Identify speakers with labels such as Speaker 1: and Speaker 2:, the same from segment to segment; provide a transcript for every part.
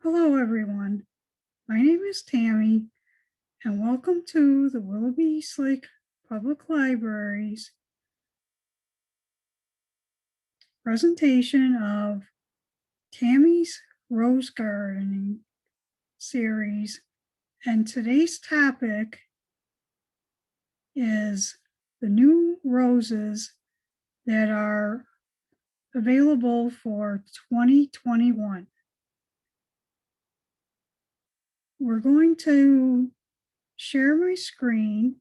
Speaker 1: Hello, everyone. My name is Tammy, and welcome to the Willoughby-Eastlake Public Library's presentation of Tammy's Rose Gardening series. And today's topic is the new roses that are available for 2021. We're going to share my screen.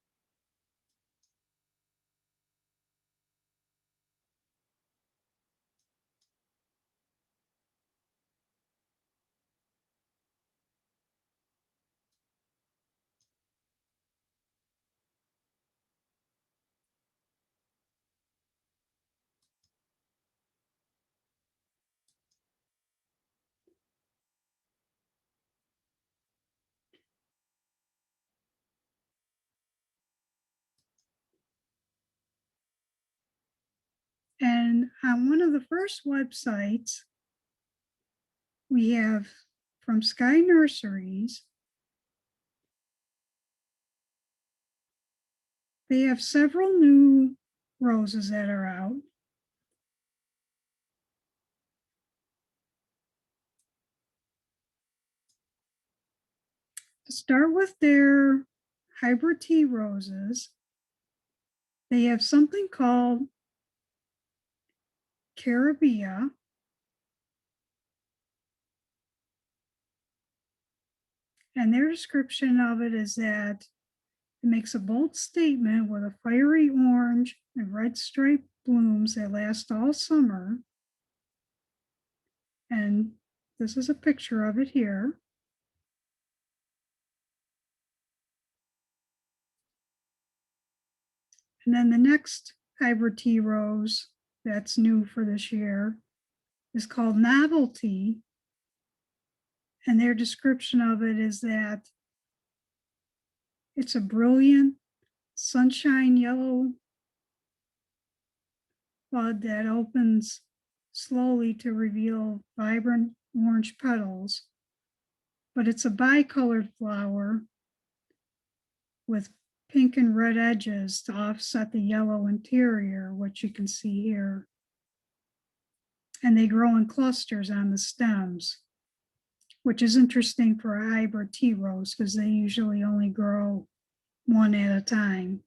Speaker 1: And on one of the first websites, we have from Sky Nurseries. They have several new roses that are out. To start with their hybrid tea roses, they have something called Caribbean. And their description of it is that it makes a bold statement with a fiery orange and red striped blooms that last all summer. And this is a picture of it here. And then the next hybrid tea rose that's new for this year is called Novelty. And their description of it is that it's a brilliant sunshine yellow bud that opens slowly to reveal vibrant orange petals. But it's a bicolored flower with pink and red edges to offset the yellow interior, which you can see here. And they grow in clusters on the stems, which is interesting for a hybrid tea rose because they usually only grow one at a time.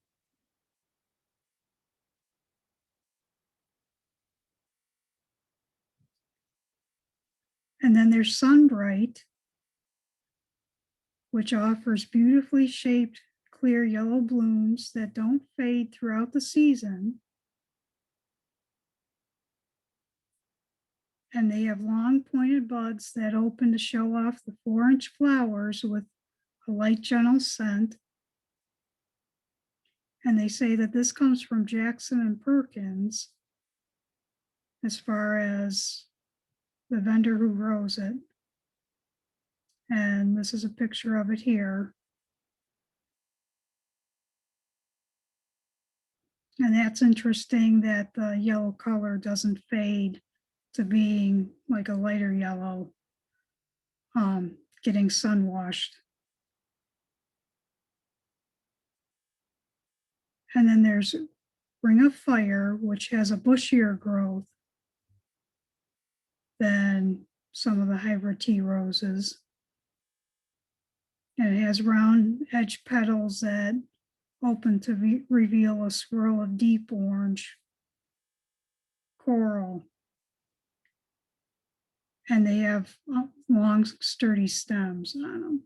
Speaker 1: And then there's Sunbright, which offers beautifully shaped, clear yellow blooms that don't fade throughout the season. And they have long pointed buds that open to show off the 4-inch flowers with a light, gentle scent. And they say that this comes from Jackson and Perkins as far as the vendor who grows it. And this is a picture of it here. And that's interesting that the yellow color doesn't fade to being like a lighter yellow, getting sun washed. And then there's Ring of Fire, which has a bushier growth than some of the hybrid tea roses. And it has round edge petals that open to reveal a swirl of deep orange coral. And they have long, sturdy stems on them.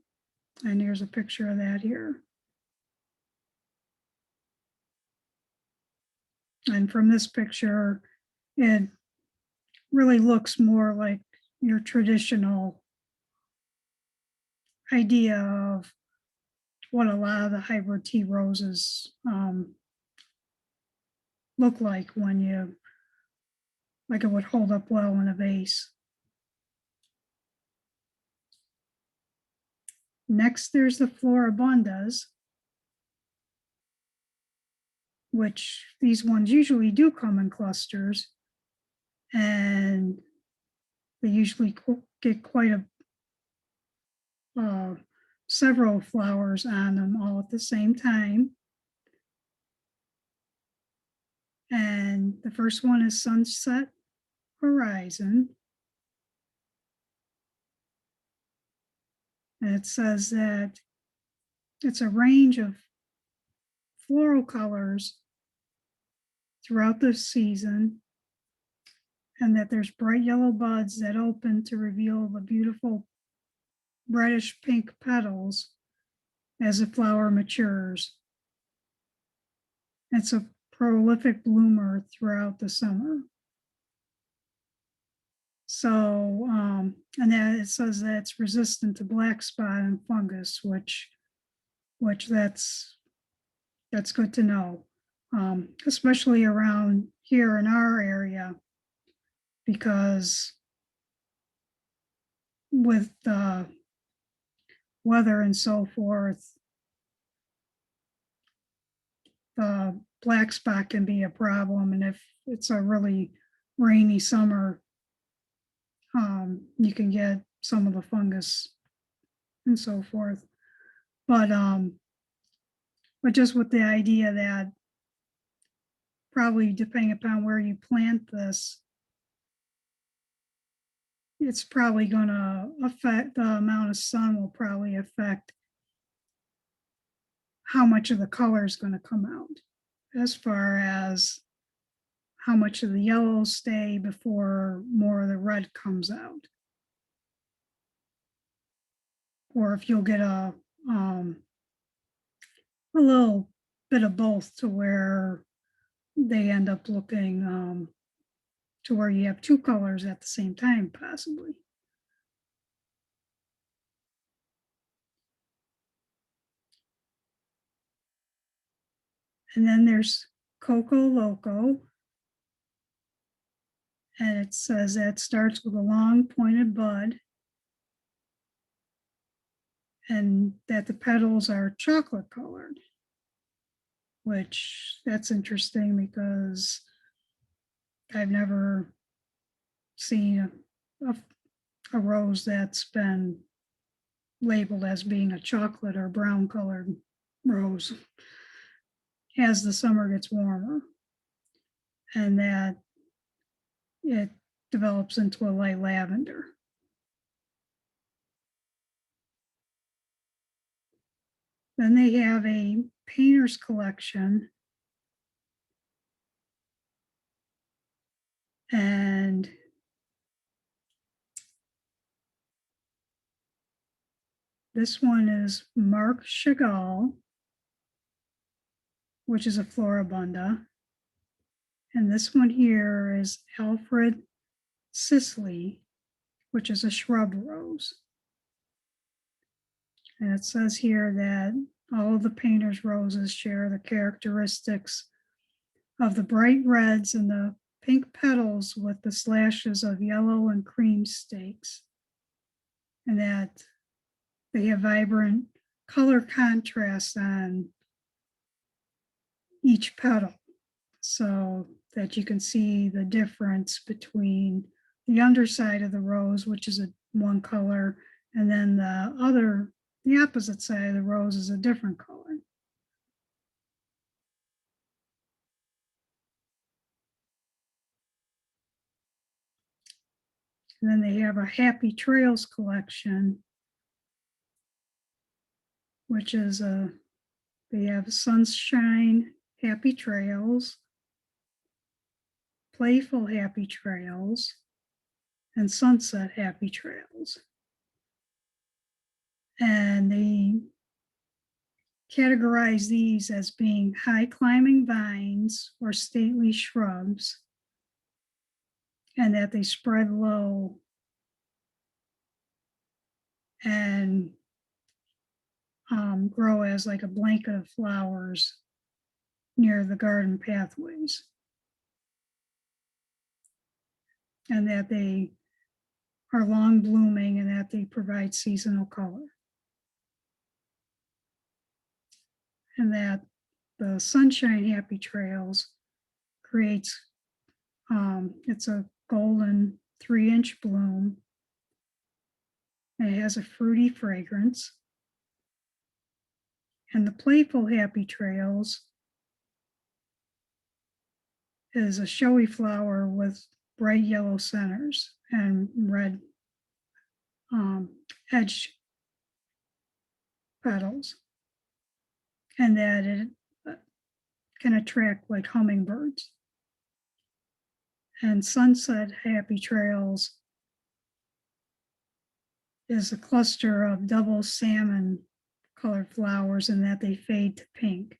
Speaker 1: And here's a picture of that here. And from this picture, it really looks more like your traditional idea of what a lot of the hybrid tea roses look like when you, like it would hold up well in a vase. Next, there's the Flora Bondas, which these ones usually do come in clusters, and they usually get quite a several flowers on them all at the same time. And the first one is Sunset Horizon. And it says that it's a range of floral colors throughout the season, and that there's bright yellow buds that open to reveal the beautiful reddish pink petals as the flower matures. It's a prolific bloomer throughout the summer. So, and that it says that it's resistant to black spot and fungus, which that's good to know, especially around here in our area, because with the weather and so forth, the black spot can be a problem. And if it's a really rainy summer, you can get some of the fungus and so forth. But just with the idea that probably depending upon where you plant this, it's probably going to affect the amount of sun will probably affect how much of the color is going to come out, as far as how much of the yellows stay before more of the red comes out. Or if you'll get a little bit of both, to where they end up looking to where you have two colors at the same time, possibly. And then there's Coco Loco. And it says that starts with a long pointed bud, and that the petals are chocolate colored, which that's interesting because I've never seen a rose that's been labeled as being a chocolate or brown colored rose as the summer gets warmer, and that it develops into a light lavender. Then they have a painter's collection, and this one is Marc Chagall, which is a Flora Bonda. And this one here is Alfred Sisley, which is a shrub rose. And it says here that all of the painter's roses share the characteristics of the bright reds and the pink petals with the slashes of yellow and cream stakes, and that they have vibrant color contrast on each petal, so that you can see the difference between the underside of the rose, which is one color, and then the opposite side of the rose is a different color. And then they have a Happy Trails collection, which is they have Sunshine Happy Trails, Playful Happy Trails, and Sunset Happy Trails. And they categorize these as being high climbing vines or stately shrubs, and that they spread low and grow as like a blanket of flowers near the garden pathways, and that they are long blooming, and that they provide seasonal color, and that the Sunshine Happy Trails creates it's a golden 3-inch bloom, and it has a fruity fragrance. And the Playful Happy Trails is a showy flower with bright yellow centers and red edged petals, and that it can attract like hummingbirds. And Sunset Happy Trails is a cluster of double salmon colored flowers, and that they fade to pink.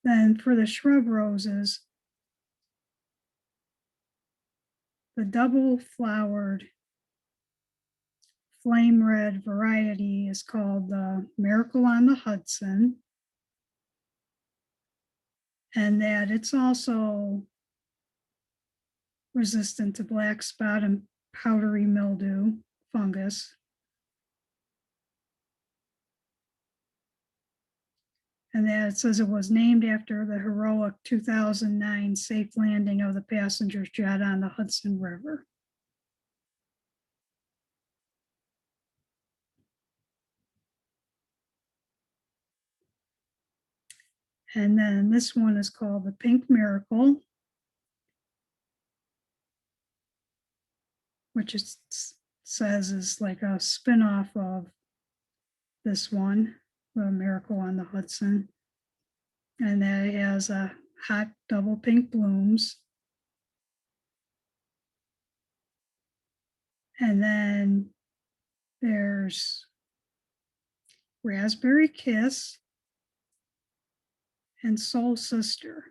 Speaker 1: Then for the Shrub Roses, the double flowered flame red variety is called the Miracle on the Hudson, and that it's also resistant to black spot and powdery mildew fungus. And that it says it was named after the heroic 2009 safe landing of the passenger jet on the Hudson River. And then this one is called the Pink Miracle, which it says is like a spin-off of this one, the Miracle on the Hudson. And that it has a hot double pink blooms. And then there's Raspberry Kiss and Soul Sister.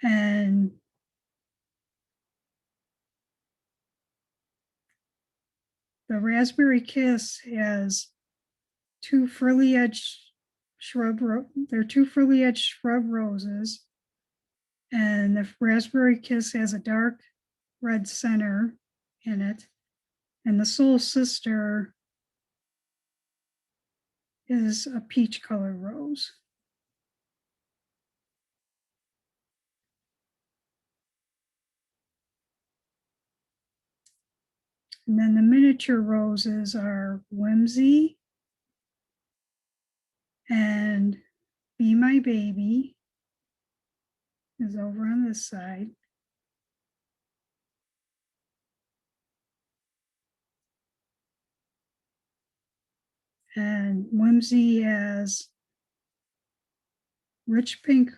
Speaker 1: And the Raspberry Kiss has two frilly edged they're two frilly edged shrub roses. And the Raspberry Kiss has a dark red center in it. And the Soul Sister is a peach color rose. And then the miniature roses are Whimsy and Be My Baby is over on this side. And Whimsy has rich pink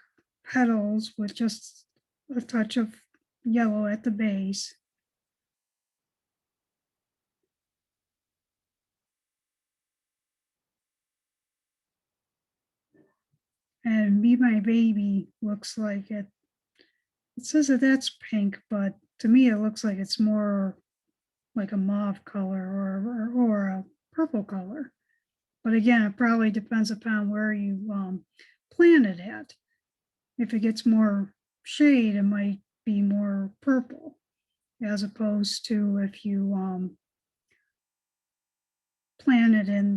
Speaker 1: petals with just a touch of yellow at the base. And Be My Baby looks like it says that that's pink, but to me it looks like it's more like a mauve color or a purple color. But again, it probably depends upon where you plant it at. If it gets more shade, it might be more purple, as opposed to if you plant it in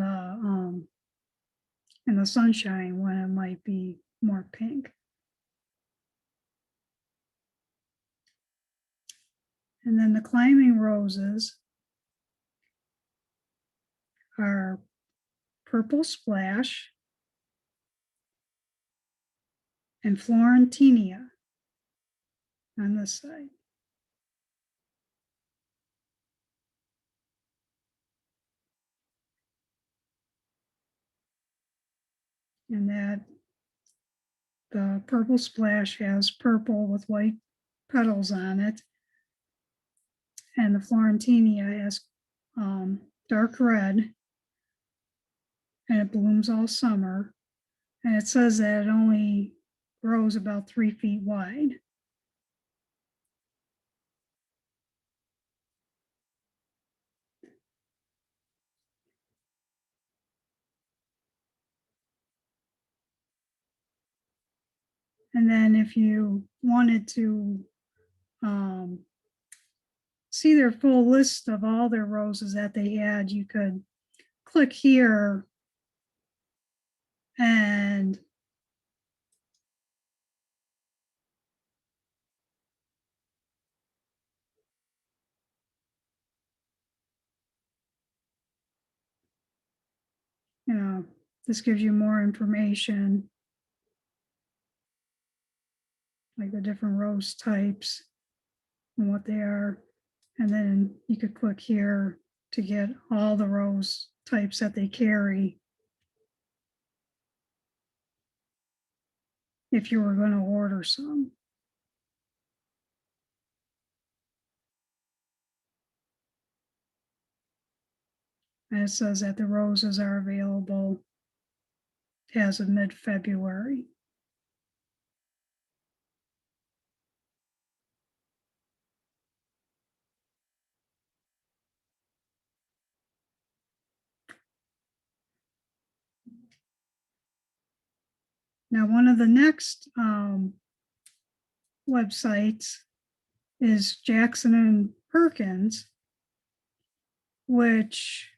Speaker 1: the sunshine, when it might be more pink. And then the climbing roses are Purple Splash and Florentinia on this side. And that the Purple Splash has purple with white petals on it. And the Florentinia has dark red, and it blooms all summer. And it says that it only grows about 3 feet wide. And then if you wanted to see their full list of all their roses that they had, you could click here and this gives you more information, like the different rose types and what they are. And then you could click here to get all the rose types that they carry if you were going to order some. And it says that the roses are available as of mid-February. Now, one of the next websites is Jackson and Perkins, which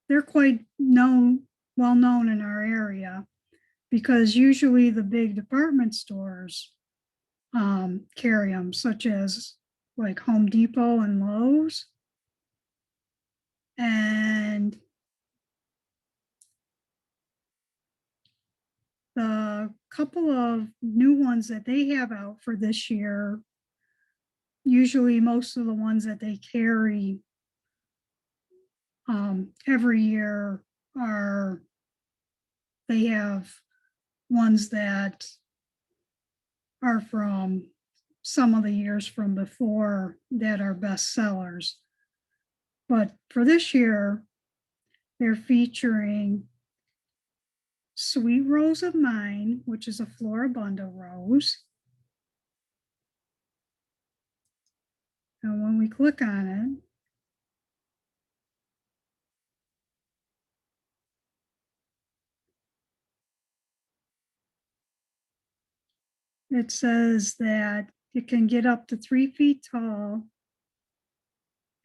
Speaker 1: they're quite well known in our area, because usually the big department stores carry them, such as like Home Depot and Lowe's. And the couple of new ones that they have out for this year, usually most of the ones that they carry every year they have ones that are from some of the years from before that are best sellers. But for this year, they're featuring Sweet Rose of Mine, which is a Flora Bondas rose. And when we click on it, it says that it can get up to 3 feet tall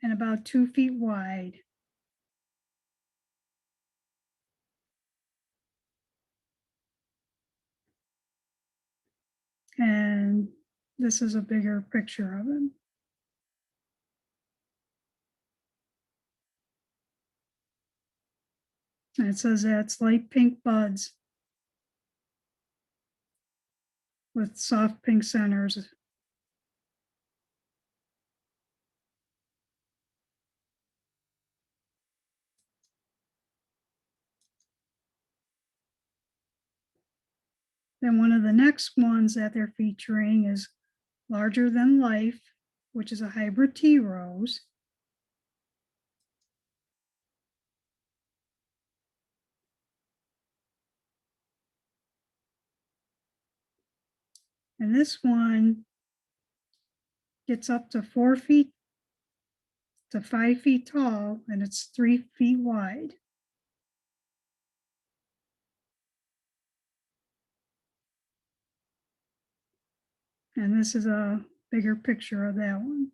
Speaker 1: and about 2 feet wide. And this is a bigger picture of it. And it says that it's light pink buds with soft pink centers. Then one of the next ones that they're featuring is Larger Than Life, which is a hybrid tea rose. And this one gets up to 4 feet to 5 feet tall, and it's 3 feet wide. And this is a bigger picture of that one.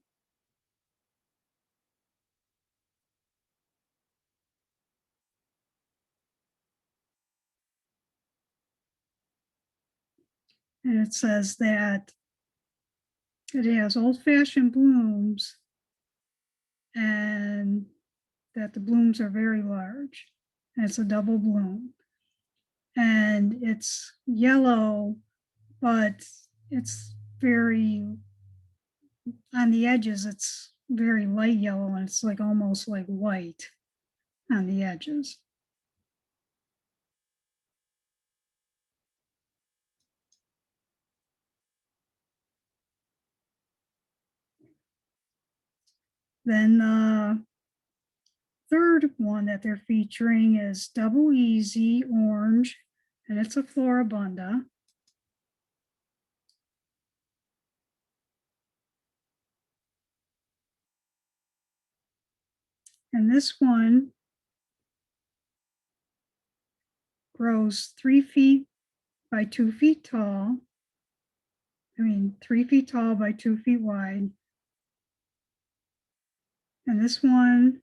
Speaker 1: And it says that it has old-fashioned blooms and that the blooms are very large. And it's a double bloom. And it's yellow, but it's very, on the edges, it's very light yellow, and it's like almost like white on the edges. Then the third one that they're featuring is Double Easy Orange, and it's a Flora Bondas. And this one grows 3 feet by 2 feet tall. 3 feet tall by 2 feet wide. And this one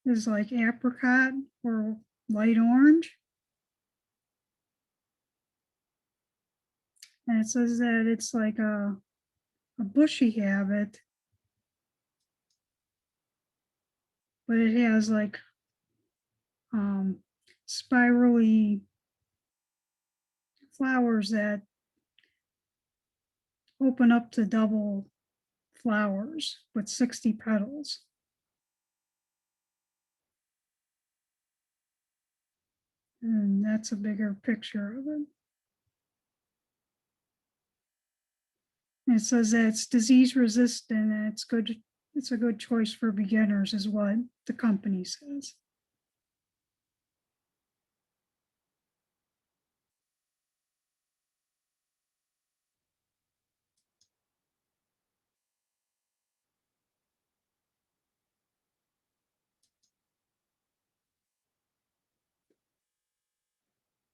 Speaker 1: is like apricot or light orange. And it says that it's like a bushy habit, but it has like spirally flowers that open up to double flowers with 60 petals. And that's a bigger picture of it. And it says that it's disease resistant and it's good. It's a good choice for beginners is what the company says.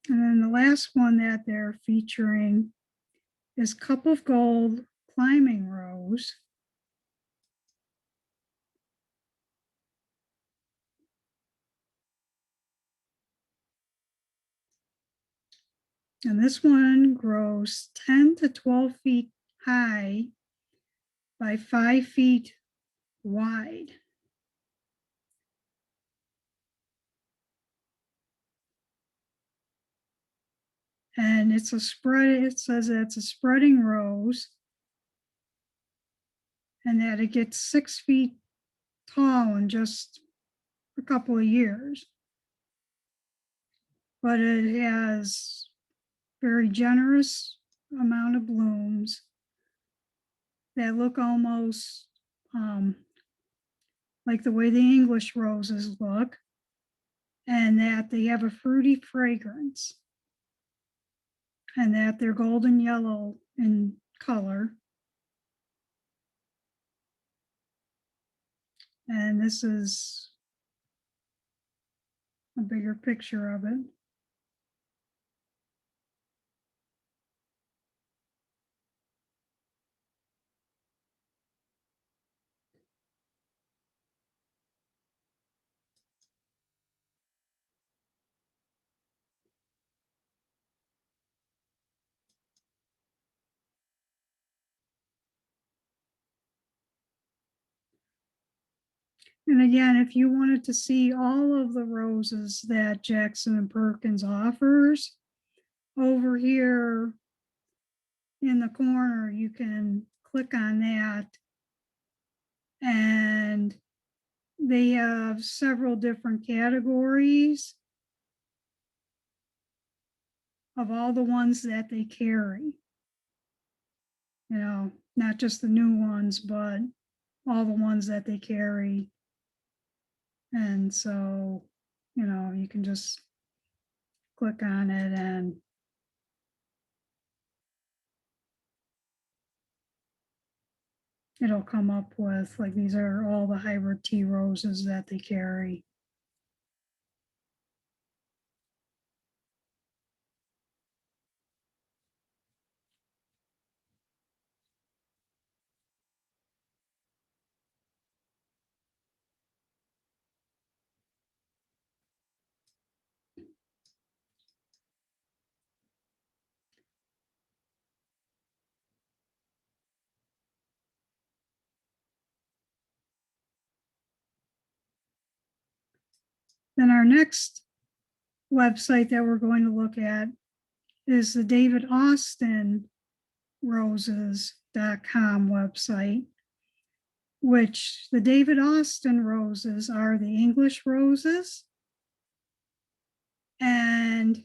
Speaker 1: And then the last one that they're featuring is Cup of Gold Climbing Rose. And this one grows 10 to 12 feet high by 5 feet wide. And it's a spread, it says that it's a spreading rose and that it gets 6 feet tall in just a couple of years. But it has very generous amount of blooms that look almost like the way the English roses look, and that they have a fruity fragrance, and that they're golden yellow in color. And this is a bigger picture of it. And again, if you wanted to see all of the roses that Jackson and Perkins offers, over here in the corner, you can click on that. And they have several different categories of all the ones that they carry. You know, not just the new ones, but all the ones that they carry. And so, you know, you can just click on it and it'll come up with, like, these are all the hybrid tea roses that they carry. Then our next website that we're going to look at is the David Austin Roses.com website, which the David Austin roses are the English roses. And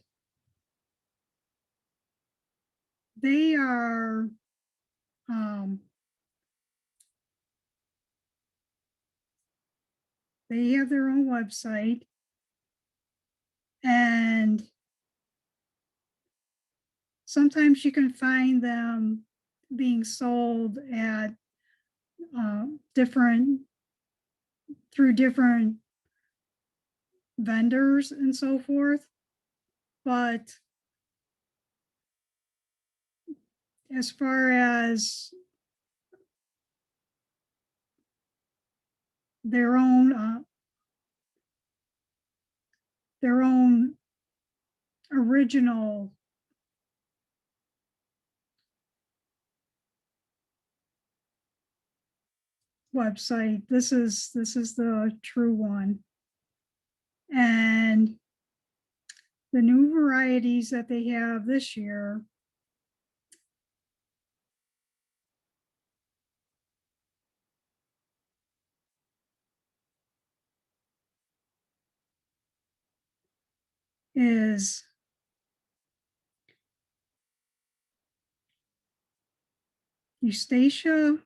Speaker 1: they are they have their own website, and sometimes you can find them being sold at through different vendors and so forth. But as far as their own original website, this is the true one. And The new varieties that they have this year is Eustacia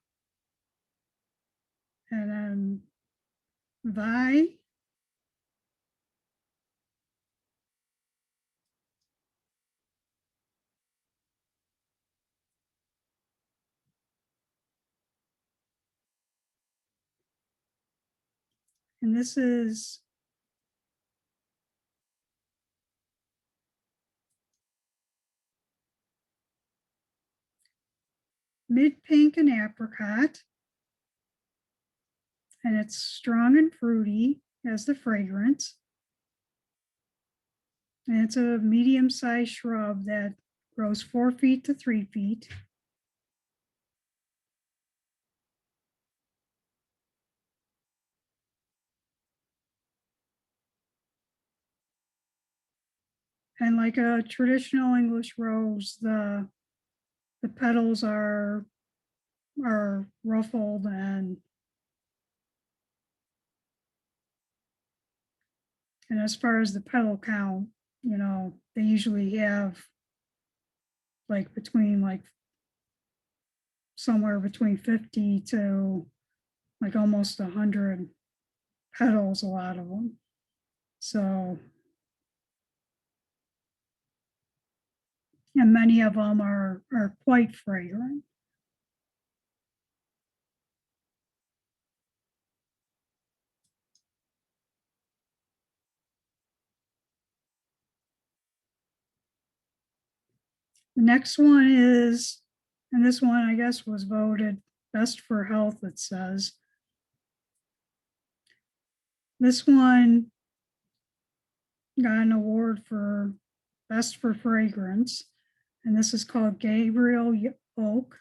Speaker 1: and then Vi. And this is mid pink and apricot. And it's strong and fruity as the fragrance. And it's a medium-sized shrub that grows 4 feet to 3 feet. And like a traditional English rose, the petals are ruffled, and as far as the petal count, they usually have like somewhere between 50 to like almost 100 petals, a lot of them. So, and many of them are quite fragrant. The next one is, and this one I guess was voted best for health, it says. This one got an award for best for fragrance, and this is called Gabriel Oak.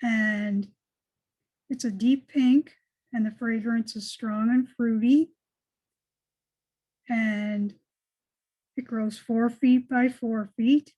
Speaker 1: And it's a deep pink, and the fragrance is strong and fruity. And it grows 4 feet by 4 feet.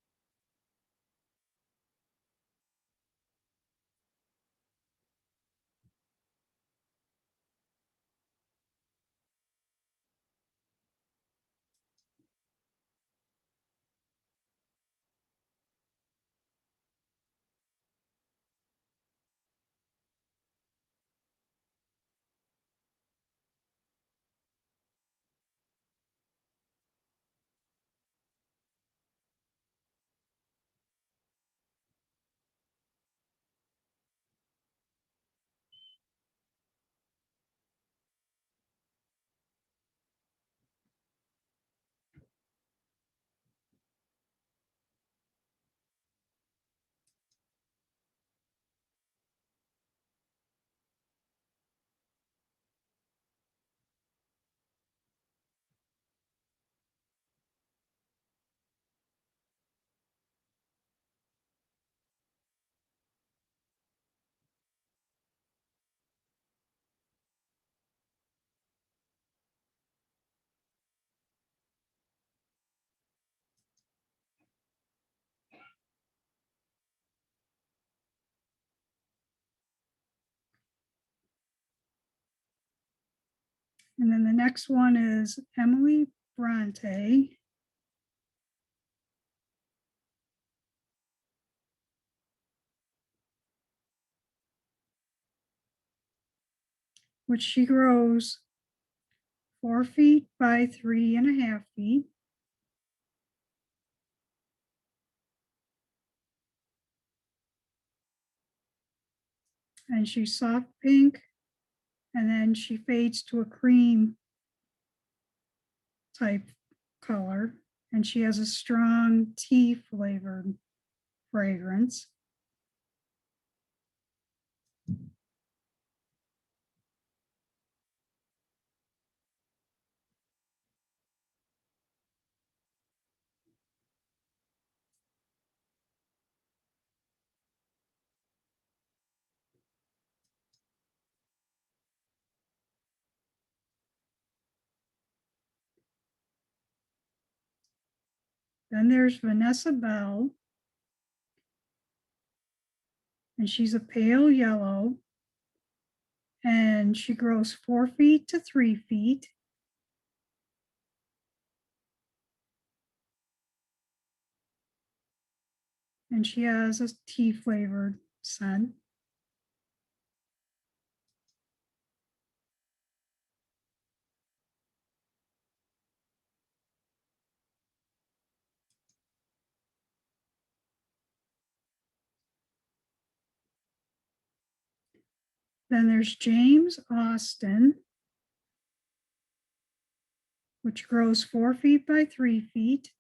Speaker 1: And then the next one is Emily Bronte. Which she grows 4 feet by 3.5 feet. And she's soft pink, and then she fades to a cream type color, and she has a strong tea flavored fragrance. Then there's Vanessa Bell, and she's a pale yellow, and she grows 4 feet to 3 feet. And she has a tea flavored scent. Then there's James Austin, which grows 4 feet by 3 feet.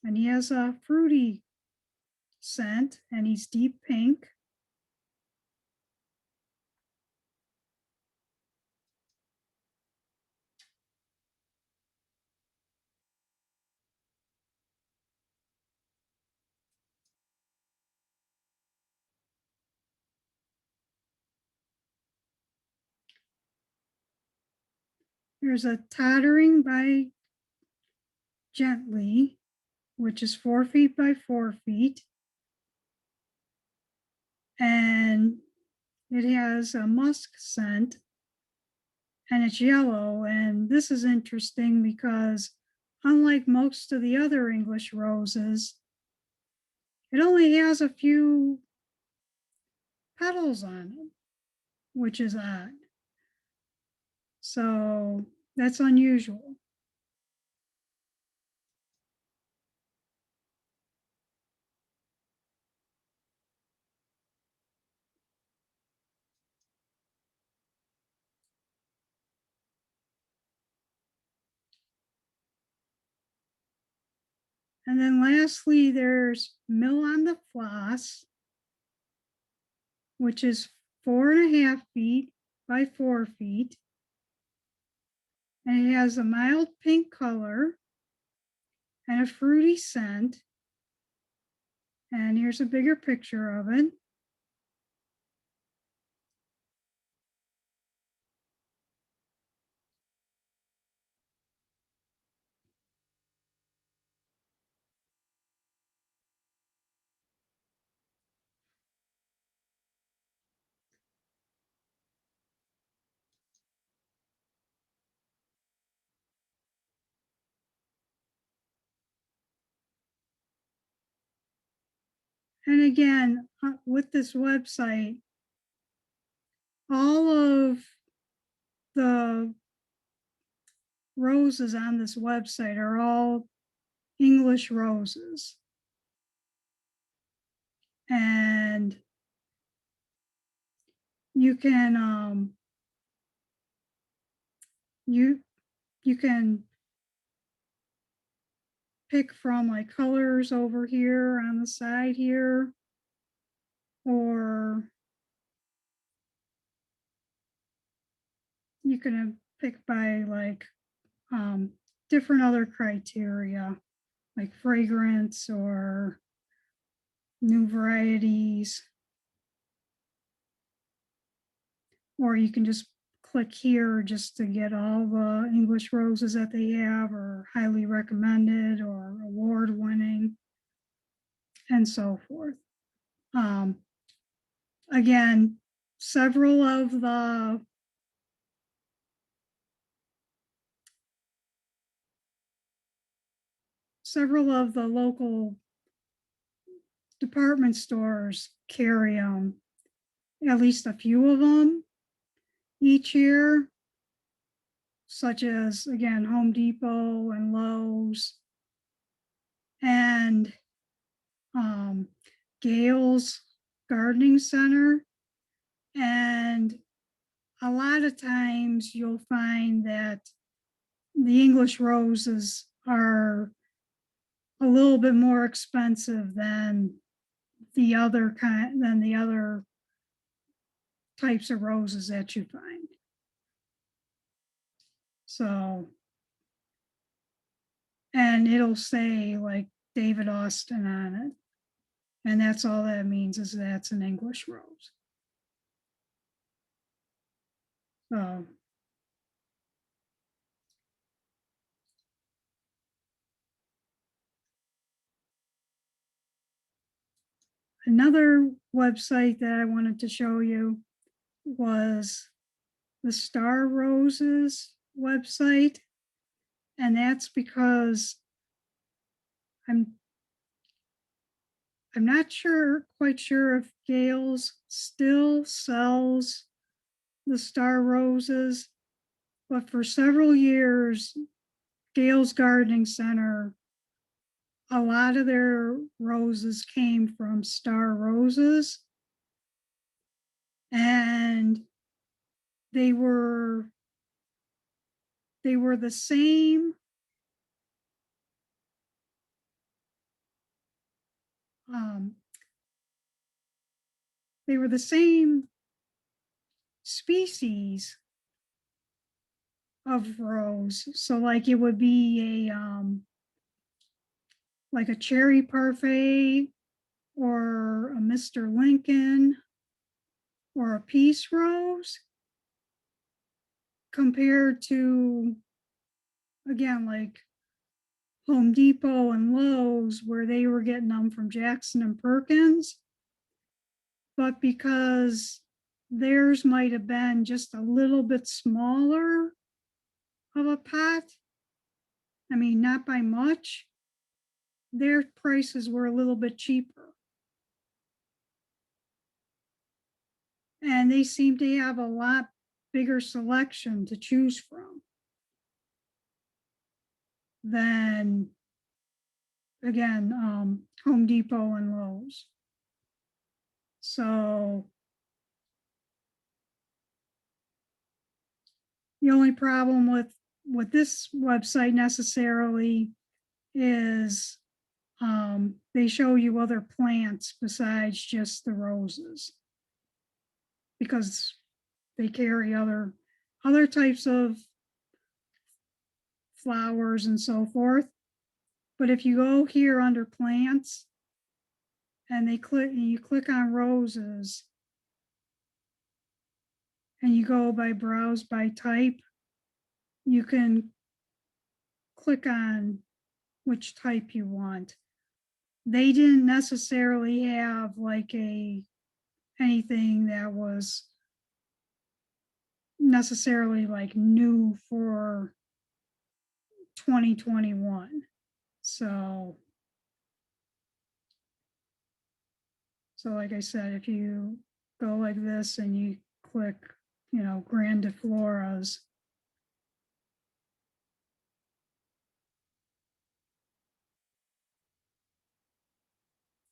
Speaker 1: And he has a fruity scent, and he's deep pink. There's a Tottering by Gently, which is 4 feet by 4 feet. And it has a musk scent, and it's yellow. And this is interesting because unlike most of the other English roses, it only has a few petals on it, which is odd. So that's unusual. And then lastly, there's Mill on the Floss, which is 4.5 feet by 4 feet. And it has a mild pink color and a fruity scent. And here's a bigger picture of it. And again, with this website, all of the roses on this website are all English roses. And you can you can pick from like colors over here on the side here, or you can pick by like different other criteria, like fragrance or new varieties. Or you can just click here just to get all the English roses that they have, or highly recommended, or award winning, and so forth. Again, several of the local department stores carry them, at least a few of them each year, such as, again, Home Depot and Lowe's, and Gale's Gardening Center. And a lot of times you'll find that the English roses are a little bit more expensive than the other types of roses that you find. So, and it'll say like David Austin on it. And that's all that means, is that's an English rose. So, Another website that I wanted to show you was the Star Roses website. And that's because I'm not quite sure if Gales still sells the Star Roses, but for several years, Gales Gardening Center, a lot of their roses came from Star Roses, and they were the same um, they were the same species of rose. So like it would be like a cherry parfait or a Mr. Lincoln or a peace rose, compared to, again, like Home Depot and Lowe's, where they were getting them from Jackson and Perkins. But because theirs might have been just a little bit smaller of a pot, I mean, not by much, their prices were a little bit cheaper. And they seem to have a lot bigger selection to choose from than, again, Home Depot and Lowe's. So the only problem with this website necessarily is they show you other plants besides just the roses, because they carry other types of flowers and so forth. But if you go here under plants and you click on roses and you go by browse by type, you can click on which type you want. They didn't necessarily have like anything that was necessarily like new for 2021. So like I said, if you go like this and you click, grandifloras,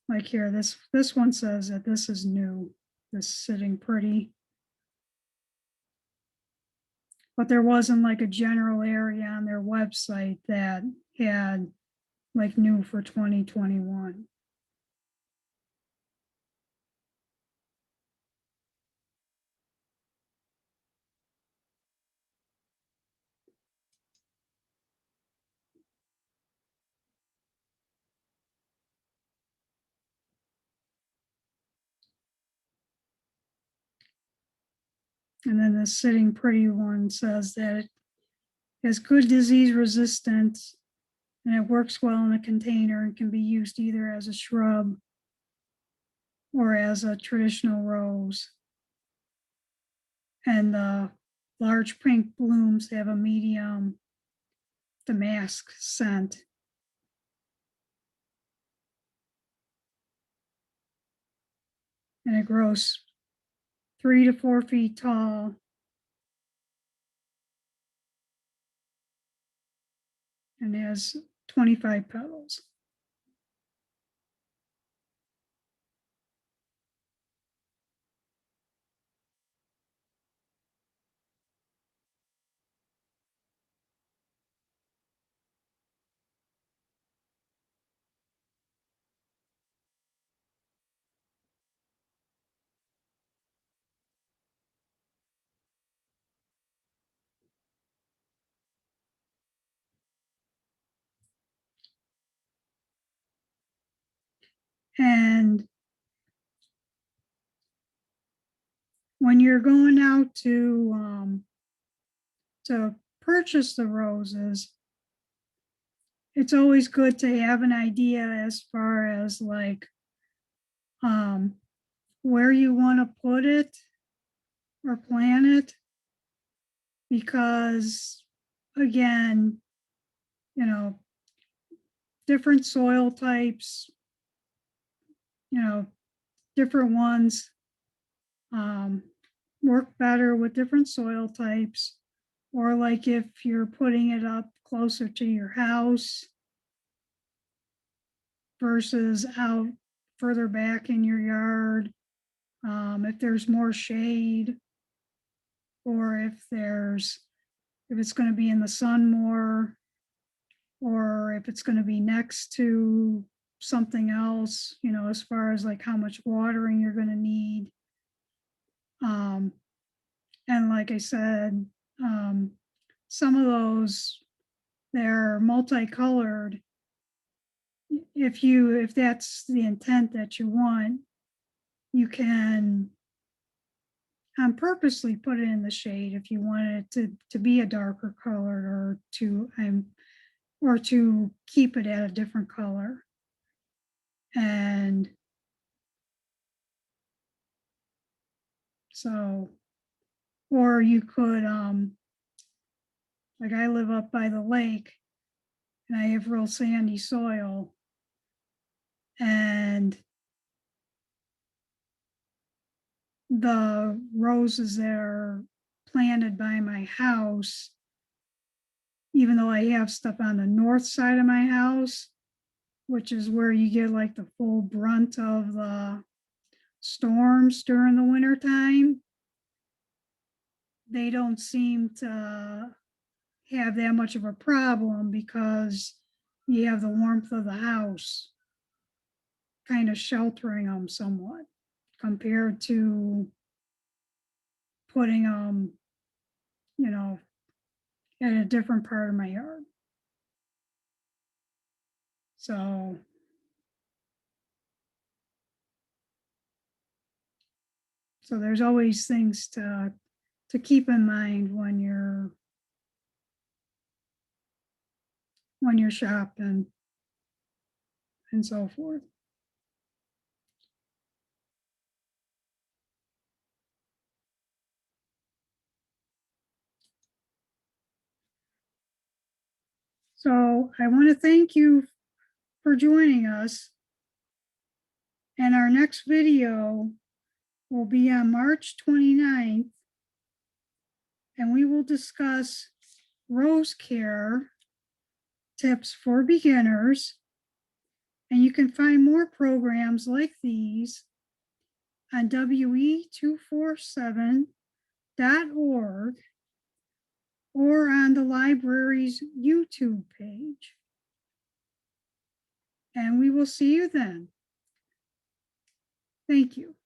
Speaker 1: like here, this one says that this is new, this Sitting Pretty. But there wasn't like a general area on their website that had like new for 2021. And then the Sitting Pretty one says that it has good disease resistance and it works well in a container and can be used either as a shrub or as a traditional rose. And the large pink blooms have a medium damask scent. And it grows 3 to 4 feet tall. And has 25 petals. And when you're going out to purchase the roses, it's always good to have an idea as far as like where you want to put it or plant it, because again, you know, different soil types, you know, different ones work better with different soil types. Or like if you're putting it up closer to your house versus out further back in your yard, if there's more shade, or if it's going to be in the sun more, or if it's going to be next to something else, you know, as far as like how much watering you're going to need. And like I said, some of those, they're multicolored. If that's the intent that you want, you can purposely put it in the shade if you want it to be a darker color, or to keep it at a different color. And so, or you could, like I live up by the lake and I have real sandy soil, and the roses that are planted by my house, even though I have stuff on the north side of my house, which is where you get like the full brunt of the storms during the winter time, they don't seem to have that much of a problem because you have the warmth of the house kind of sheltering them somewhat, compared to putting them, you know, at a different part of my yard. So there's always things to keep in mind when you're shopping and so forth. So I want to thank you for joining us. And our next video will be on March 29th, and we will discuss rose care tips for beginners. And you can find more programs like these on we247.org or on the library's YouTube page. And we will see you then. Thank you.